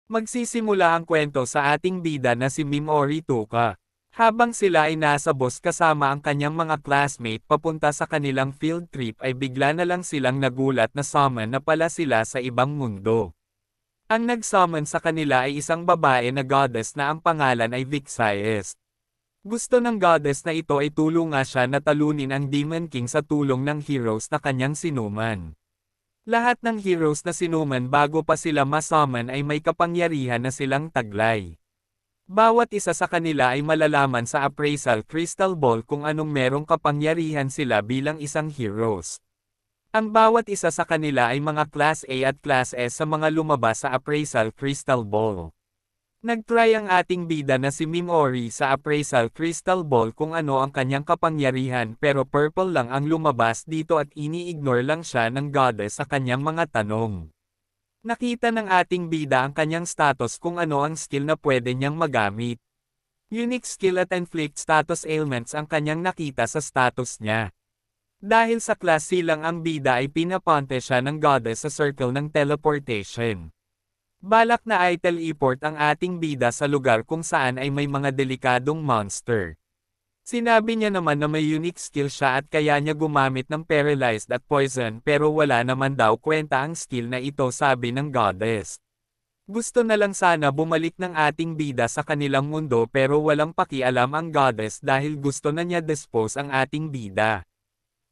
Magsisimula ang kwento sa ating bida na si Mimori Tuka. Habang sila ay nasa bus kasama ang kanyang mga classmate papunta sa kanilang field trip ay bigla na lang silang nagulat na summon na pala sila sa ibang mundo. Ang nag-summon sa kanila ay isang babae na goddess na ang pangalan ay Vixaes. Gusto ng goddess na ito ay tulungan siya na talunin ang Demon King sa tulong ng heroes na kanyang sinuman. Lahat ng heroes na sinuman bago pa sila masummon ay may kapangyarihan na silang taglay. Bawat isa sa kanila ay malalaman sa appraisal crystal ball kung anong merong kapangyarihan sila bilang isang heroes. Ang bawat isa sa kanila ay mga Class A at Class S sa mga lumabas sa appraisal crystal ball. Nag-try ang ating bida na si Mimori sa appraisal crystal ball kung ano ang kanyang kapangyarihan pero purple lang ang lumabas dito at ini-ignore lang siya ng goddess sa kanyang mga tanong. Nakita ng ating bida ang kanyang status kung ano ang skill na pwede niyang magamit. Unique skill at inflict status ailments ang kanyang nakita sa status niya. Dahil sa class C lang ang bida ay pinaponte siya ng goddess sa circle ng teleportation. Balak na ay teleport ang ating bida sa lugar kung saan ay may mga delikadong monster. Sinabi niya naman na may unique skill siya at kaya niya gumamit ng paralyzed at poison pero wala naman daw kwenta ang skill na ito sabi ng goddess. Gusto na lang sana bumalik ng ating bida sa kanilang mundo pero walang pakialam ang goddess dahil gusto na niya dispose ang ating bida.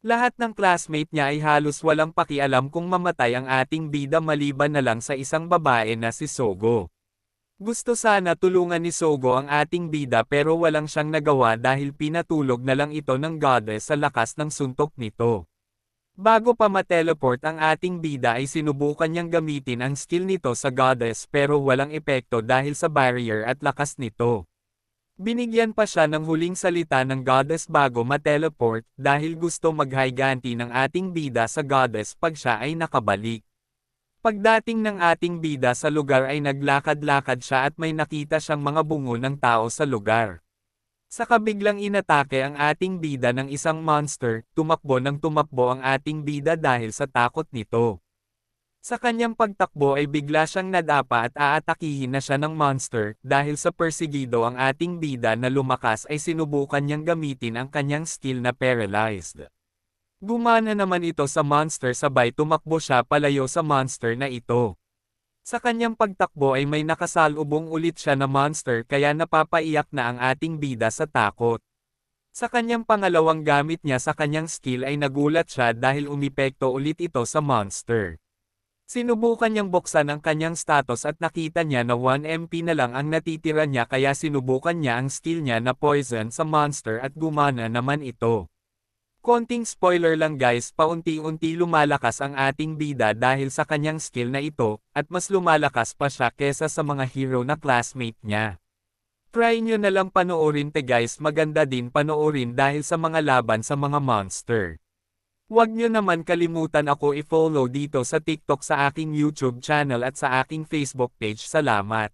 Lahat ng classmate niya ay halos walang pakialam kung mamatay ang ating bida maliban na lang sa isang babae na si Sogo. Gusto sana tulungan ni Sogo ang ating bida pero walang siyang nagawa dahil pinatulog na lang ito ng goddess sa lakas ng suntok nito. Bago pa mateleport ang ating bida ay sinubukan niyang gamitin ang skill nito sa goddess pero walang epekto dahil sa barrier at lakas nito. Binigyan pa siya ng huling salita ng goddess bago mateleport dahil gusto maghiganti ng ating bida sa goddess pag siya ay nakabalik. Pagdating ng ating bida sa lugar ay naglakad-lakad siya at may nakita siyang mga bungo ng tao sa lugar. Saka biglang inatake ang ating bida ng isang monster, tumakbo ang ating bida dahil sa takot nito. Sa kanyang pagtakbo ay bigla siyang nadapa at aatakihin na siya ng monster dahil sa perseguido ang ating bida na lumakas ay sinubukan niyang gamitin ang kanyang skill na paralyzed. Gumana naman ito sa monster sabay tumakbo siya palayo sa monster na ito. Sa kanyang pagtakbo ay may nakasalubong ulit siya na monster kaya napapaiyak na ang ating bida sa takot. Sa kanyang pangalawang gamit niya sa kanyang skill ay nagulat siya dahil umipekto ulit ito sa monster. Sinubukan niyang buksan ang kanyang status at nakita niya na 1 MP na lang ang natitira niya kaya sinubukan niya ang skill niya na poison sa monster at gumana naman ito. Konting spoiler lang guys, paunti-unti lumalakas ang ating bida dahil sa kanyang skill na ito, at mas lumalakas pa siya kesa sa mga hero na classmate niya. Try nyo na lang panoorin guys, maganda din panoorin dahil sa mga laban sa mga monster. Huwag nyo naman kalimutan ako i-follow dito sa TikTok sa aking YouTube channel at sa aking Facebook page. Salamat.